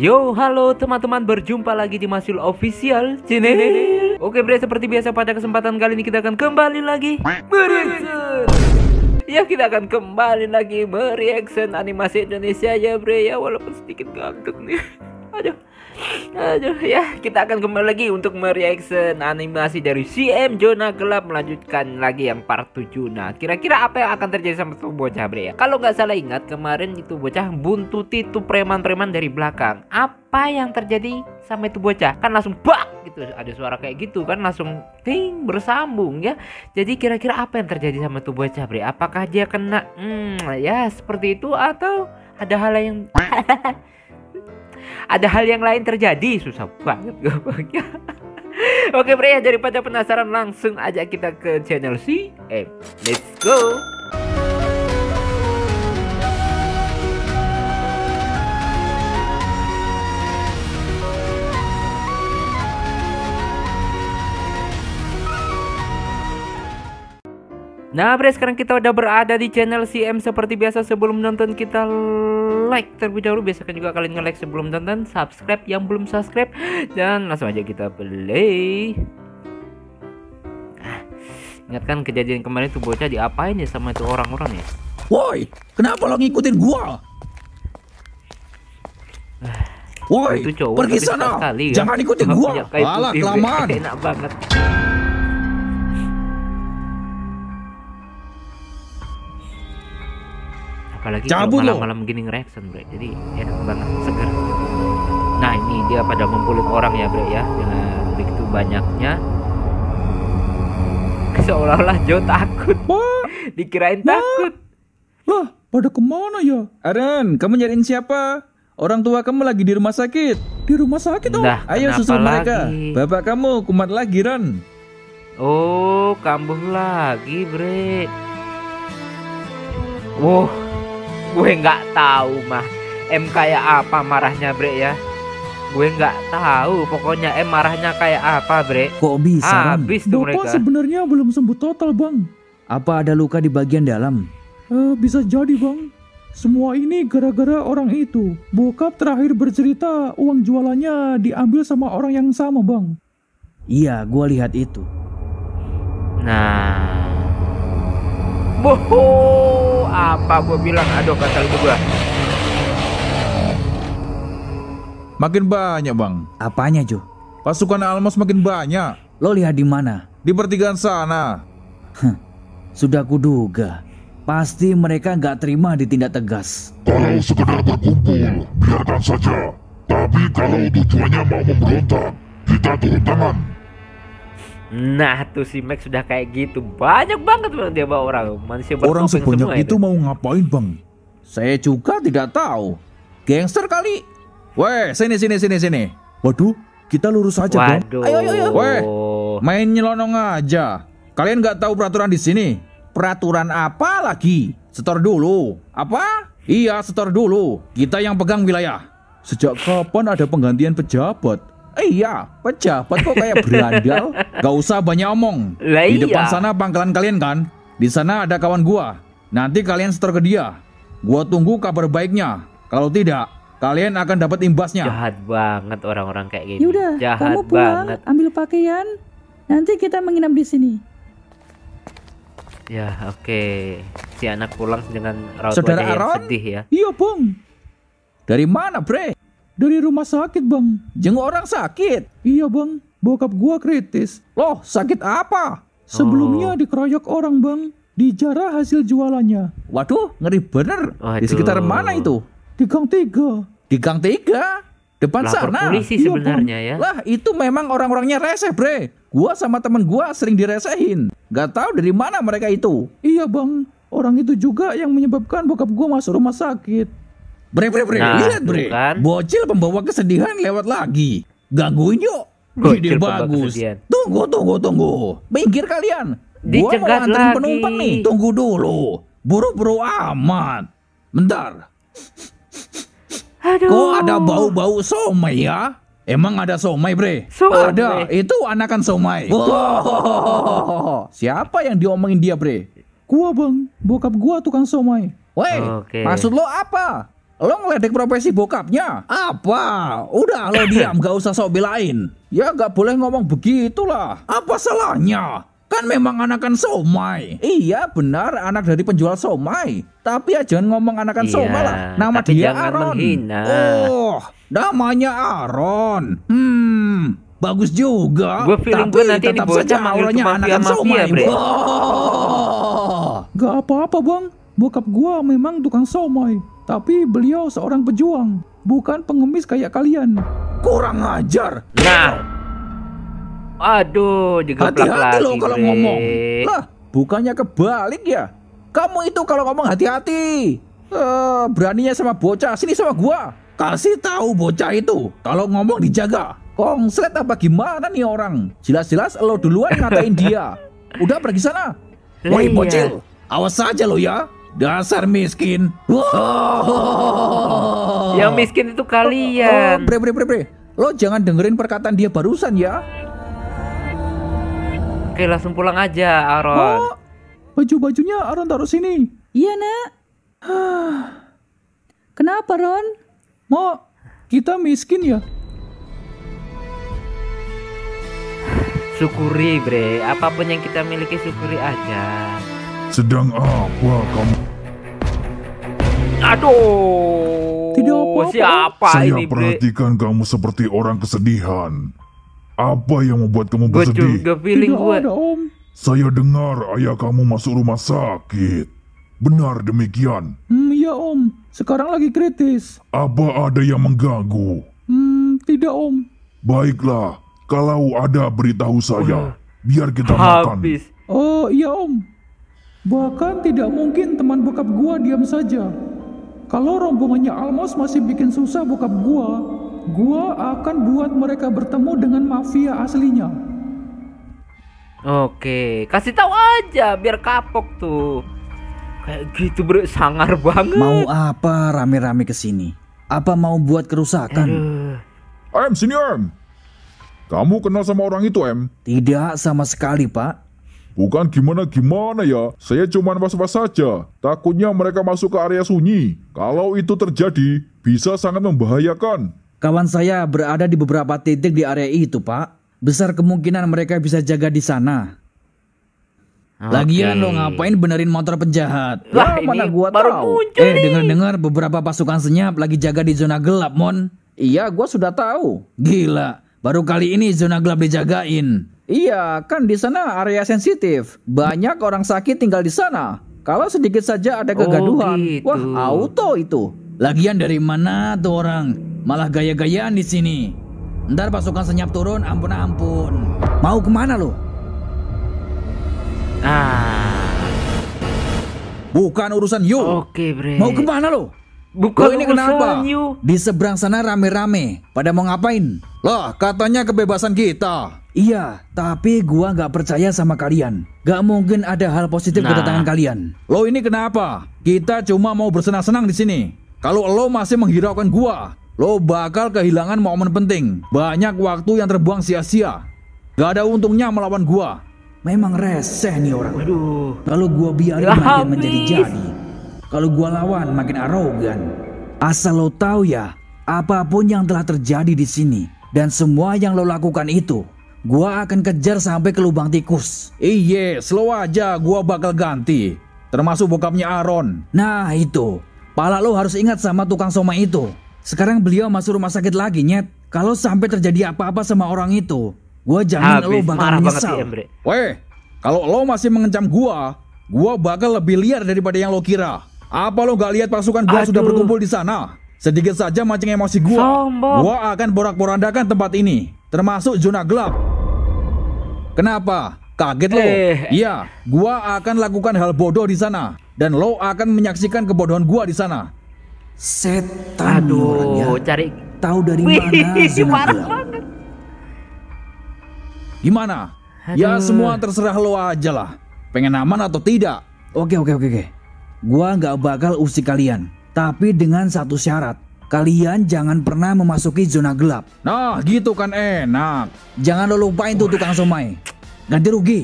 Yo, halo teman-teman, berjumpa lagi di Masyul Official Channel. Oke bre, seperti biasa pada kesempatan kali ini kita akan kembali lagi mereaction. Ya, kita akan kembali lagi mereaction animasi Indonesia ya bre ya, walaupun sedikit ngantuk nih. Aduh ya, kita akan kembali lagi untuk mereaction animasi dari CM Zona Gelap, melanjutkan lagi yang part 7. Nah, kira-kira apa yang akan terjadi sama tuh bocah bre ya? Kalau nggak salah ingat kemarin itu bocah buntuti tuh preman-preman dari belakang. Apa yang terjadi sama itu bocah? Kan langsung bak gitu, ada suara kayak gitu kan, langsung ting bersambung ya. Jadi kira-kira apa yang terjadi sama tuh bocah bre? Apakah dia kena ya seperti itu, atau ada hal yang ada hal yang lain terjadi? Susah banget ngomongnya. Oke bre ya, daripada penasaran langsung aja kita ke channel CM. Let's go. Nah bre, sekarang kita udah berada di channel CM. Seperti biasa sebelum nonton kita like terlebih dahulu. Biasakan juga kalian nge-like sebelum nonton, subscribe yang belum subscribe, dan langsung aja kita play. Ingatkan kejadian kemarin tuh bocah diapain ya sama itu orang-orang ya? Woi, kenapa lo ngikutin gua? Woi, pergi sana, sekali, jangan ikutin gua. Alah, kelamaan. Enak banget. Apalagi kalau malam-malam gini nge-reaction bre, jadi enak banget, seger. Nah ini dia pada ngumpulin orang ya bre ya, dengan begitu banyaknya. Seolah-olah Joe takut. Dikirain takut. Lah, pada kemana ya? Aren, kamu nyariin siapa? Orang tua kamu lagi di rumah sakit. Di rumah sakit oh? Nah, ayo susul mereka. Bapak kamu kumat lagi Ren. Oh, kambuh lagi bre. Wow, gue nggak tahu mah M kayak apa marahnya bre ya. Gue nggak tahu, pokoknya M marahnya kayak apa bre. Kok bisa? Habis tuh Bapak mereka. Sebenarnya belum sembuh total bang. Apa ada luka di bagian dalam? Bisa jadi bang. Semua ini gara-gara orang itu. Bokap terakhir bercerita uang jualannya diambil sama orang yang sama bang. Iya, gua lihat itu. Nah, boho, apa gue bilang? Aduh, kata lu gue. Makin banyak bang. Apanya Jo? Pasukan Almos makin banyak. Lo lihat di mana? Di pertigaan sana. Sudah kuduga. Pasti mereka nggak terima ditindak tegas. Kalau sekedar berkumpul, biarkan saja. Tapi kalau tujuannya mau memberontak, kita turun tangan. Nah tuh si Max sudah kayak gitu. Banyak banget bang dia bawa orang. Manusia Orang bertopeng sebanyak semua itu mau ngapain bang? Saya juga tidak tahu. Gangster kali. Weh, sini. Waduh, kita lurus aja bang. Waduh. Ayo. Weh, main nyelonong aja. Kalian nggak tahu peraturan di sini? Peraturan apa lagi? Setor dulu. Apa? Iya, setor dulu. Kita yang pegang wilayah. Sejak kapan ada penggantian pejabat? Iya, pejabat kok kayak berandal. Gak usah banyak omong. Lah Di iya. depan sana pangkalan kalian kan? Di sana ada kawan gua. Nanti kalian setor ke dia. Gua tunggu kabar baiknya. Kalau tidak, kalian akan dapat imbasnya. Jahat banget orang-orang kayak gini. Yaudah, Jahat kamu pulang, banget. ambil pakaian. Nanti kita menginap di sini. Ya oke. Si anak pulang dengan raut Saudara wajah yang Aaron? sedih ya. Iya bang. Dari mana, Bre? Dari rumah sakit bang. Jenguk orang sakit. Iya bang. Bokap gua kritis. Loh, sakit apa? Sebelumnya dikeroyok orang bang. Dijarah hasil jualannya. Waduh, ngeri bener. Waduh. Di sekitar mana itu? Di Gang 3. Di Gang 3? Depan Lapor sana. polisi Iya, sebenarnya ya. Lah, itu memang orang-orangnya reseh, Bre. Gua sama temen gua sering diresehin. Gak tahu dari mana mereka itu. Iya bang. Orang itu juga yang menyebabkan bokap gua masuk rumah sakit. Bre. Nah, Lihat, tuh Bre. kan. Bocil pembawa kesedihan lewat lagi. Gangguin yuk. Bocil Ide pembawa bagus. kesedihan. Tunggu. Minggir kalian. Gua mau Dicegat anterin lagi. penumpang nih. Tunggu dulu. Buru-buru amat. Bentar. Aduh. Kok ada bau-bau somai ya? Emang ada somai, Bre? Somai. Ada, itu anakan somai. Wow. Siapa yang diomongin dia, Bre? Gua bang. Bokap gua tukang somai. Weh, Oke. maksud lo apa? Lo ngeledek profesi bokapnya. Apa? Udah lo diam, gak usah sok belain. Ya gak boleh ngomong begitulah. Apa salahnya? Kan memang anakan somai. Iya benar, anak dari penjual somai. Tapi ya jangan ngomong anakan Iya, somai lah. Nama tapi dia jangan Aaron. menghina. Oh, namanya Aaron. Bagus juga. Gue feeling gue nanti ini tetap bocah saja manggil auranya tuh anakan mafia, somai. Bre. Gak apa-apa bang, bokap gua memang tukang somai. Tapi beliau seorang pejuang, bukan pengemis kayak kalian. Kurang ajar. Nah, aduh, digeplak Hati-hati lagi. lo kalau Bre. ngomong. Lah, bukannya kebalik ya? Kamu itu kalau ngomong hati-hati. Beraninya sama bocah, sini sama gua. Kasih tahu bocah itu, kalau ngomong dijaga. Konslet apa gimana nih orang? Jelas-jelas lo duluan ngatain dia. Udah pergi sana. Woi Iya. bocil, awas saja lo ya. Dasar miskin. Yang miskin itu kalian. Bre. Lo jangan dengerin perkataan dia barusan ya. Oke, langsung pulang aja, Aaron. Oh, baju-bajunya Aaron taruh sini. Iya, Nak. Kenapa, Ron? Ma, kita miskin ya? Syukuri, Bre. Apapun yang kita miliki, syukuri aja. Sedang apa kamu? Aduh. Tidak apa-apa. Siapa Saya ini, Bre? perhatikan kamu seperti orang kesedihan. Apa yang membuat kamu Gue bersedih? juga feeling Tidak gue. ada om. Saya dengar ayah kamu masuk rumah sakit. Benar demikian? Iya om, sekarang lagi kritis. Apa ada yang mengganggu? Tidak om. Baiklah, kalau ada beritahu saya. Biar kita makan. Habis. Oh iya om. Bahkan tidak mungkin teman bokap gua diam saja. Kalau rombongannya Almos masih bikin susah bokap gua akan buat mereka bertemu dengan mafia aslinya. Oke, kasih tahu aja biar kapok tuh. Kayak gitu, Bre, sangar banget. Mau apa rame-rame kesini? Apa mau buat kerusakan? Em, sini Em. Kamu kenal sama orang itu Em? Tidak sama sekali, Pak. Bukan gimana-gimana ya. Saya cuma was-was saja. Takutnya mereka masuk ke area sunyi. Kalau itu terjadi, bisa sangat membahayakan. Kawan saya berada di beberapa titik di area itu, Pak. Besar kemungkinan mereka bisa jaga di sana. Lagian lo ngapain benerin motor penjahat? Lah, Ya, mana ini gua baru tahu. muncul nih. Dengar-dengar beberapa pasukan senyap lagi jaga di zona gelap, Mon. Iya, gua sudah tahu. Gila, baru kali ini zona gelap dijagain. Iya, kan di sana area sensitif. Banyak orang sakit tinggal di sana. Kalau sedikit saja ada kegaduhan, gitu. wah auto itu. Lagian dari mana tuh orang? Malah gaya-gayaan di sini. Ntar pasukan senyap turun, ampun. Mau kemana lo? Bukan urusan you. Oke, Bre. Mau kemana lo? Bukan Lo ini urusan kenapa? you. Di seberang sana rame-rame. Pada mau ngapain? Lah, katanya kebebasan kita. Iya, tapi gua nggak percaya sama kalian. Gak mungkin ada hal positif kedatangan kalian. Lo ini kenapa? Kita cuma mau bersenang-senang di sini. Kalau lo masih menghiraukan gua, lo bakal kehilangan momen penting. Banyak waktu yang terbuang sia-sia. Gak ada untungnya melawan gua. Memang reseh nih orang. Aduh. Kalau gua biarin Ya makin habis. menjadi-jadi. Kalau gua lawan makin arogan. Asal lo tahu ya, apapun yang telah terjadi di sini dan semua yang lo lakukan itu, gua akan kejar sampai ke lubang tikus. Iya, slow aja, gua bakal ganti. Termasuk bokapnya Aaron. Nah itu, pala lo harus ingat sama tukang somai itu. Sekarang beliau masuk rumah sakit lagi, Nyet. Kalau sampai terjadi apa-apa sama orang itu, gua jamin lo Habis, bakal marah banget menyesal. sih, Bre. Weh, kalau lo masih mengancam gua bakal lebih liar daripada yang lo kira. Apa lo gak lihat pasukan gua sudah Aduh. berkumpul di sana? Sedikit saja mancing emosi gua. Sombong. Gua akan porak-porandakan tempat ini, termasuk zona gelap. Kenapa? Kaget lo? Iya, gua akan lakukan hal bodoh di sana dan lo akan menyaksikan kebodohan gua di sana. Setan nih orang ya. Aduh, cari. Tahu dari Wih, mana zona parah gelap? banget. Gimana? Ya Aduh. semua terserah lo aja lah. Pengen aman atau tidak? Oke. Gua nggak bakal usik kalian. Tapi dengan satu syarat. Kalian jangan pernah memasuki zona gelap. Nah gitu kan enak. Jangan lo lupain tuh tukang somai. Ganti rugi.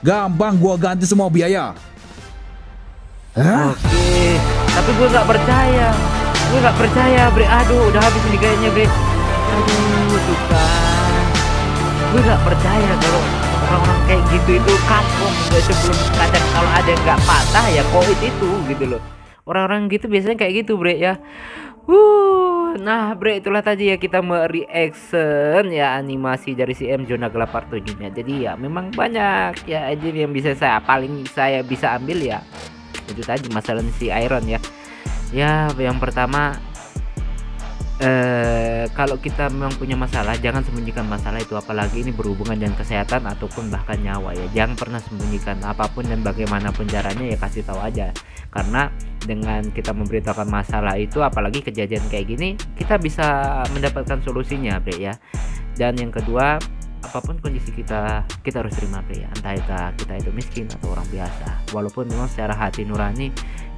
Gampang gua ganti semua biaya. Hah? Oke, tapi gue nggak percaya. Gue nggak percaya bre, aduh udah habis nih kayaknya bre. Aduh tuh kan, gue nggak percaya kalau orang-orang kayak gitu itu kampung gue sebelum kadang kalau ada yang nggak patah ya koit itu gitu loh. Orang-orang gitu biasanya kayak gitu bre ya. Nah bre, itulah tadi ya kita mereaction ya animasi dari si M Zona Gelap Part 7 nya. Jadi ya memang banyak ya aja yang bisa saya bisa ambil ya. Itu tadi masalah si Iron ya. Ya yang pertama kalau kita memang punya masalah, jangan sembunyikan masalah itu, apalagi ini berhubungan dengan kesehatan ataupun bahkan nyawa ya. Jangan pernah sembunyikan apapun dan bagaimanapun caranya ya kasih tahu aja. Karena dengan kita memberitahukan masalah itu, apalagi kejadian kayak gini, kita bisa mendapatkan solusinya bre ya. Dan yang kedua, apapun kondisi kita harus terima bre ya. Entah kita itu miskin atau orang biasa, walaupun memang secara hati nurani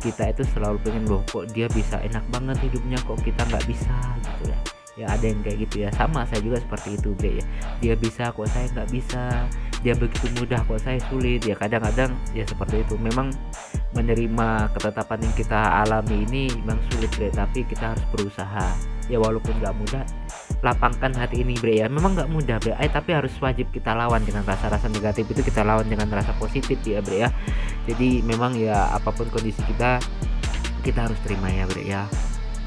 kita itu selalu pengen loh kok dia bisa enak banget hidupnya, kok kita nggak bisa gitu ya. Ya ada yang kayak gitu ya, sama saya juga seperti itu bre ya. Dia bisa kok saya nggak bisa, dia begitu mudah kok saya sulit ya. Kadang-kadang ya seperti itu, memang menerima ketetapan yang kita alami ini memang sulit bre, tapi kita harus berusaha ya, walaupun nggak mudah. Lapangkan hati ini bre ya, memang nggak mudah bre, tapi harus wajib kita lawan dengan rasa-rasa negatif itu, kita lawan dengan rasa positif ya bre ya. Jadi memang ya apapun kondisi kita harus terima ya bre ya.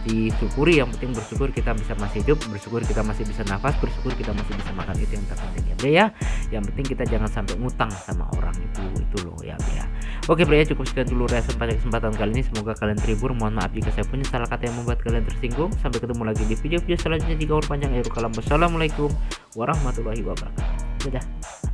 Disyukuri, yang penting bersyukur kita bisa masih hidup, bersyukur kita masih bisa nafas, bersyukur kita masih bisa makan, itu yang terpenting ya bre ya. Yang penting kita jangan sampai ngutang sama orang itu loh ya bre ya. Oke bre ya, cukup sekian dulu reaction pada kesempatan kali ini, semoga kalian terhibur. Mohon maaf jika saya punya salah kata yang membuat kalian tersinggung. Sampai ketemu lagi di video-video selanjutnya. Jika berpanjang akhirul kalam, wassalamualaikum warahmatullahi wabarakatuh. Dadah.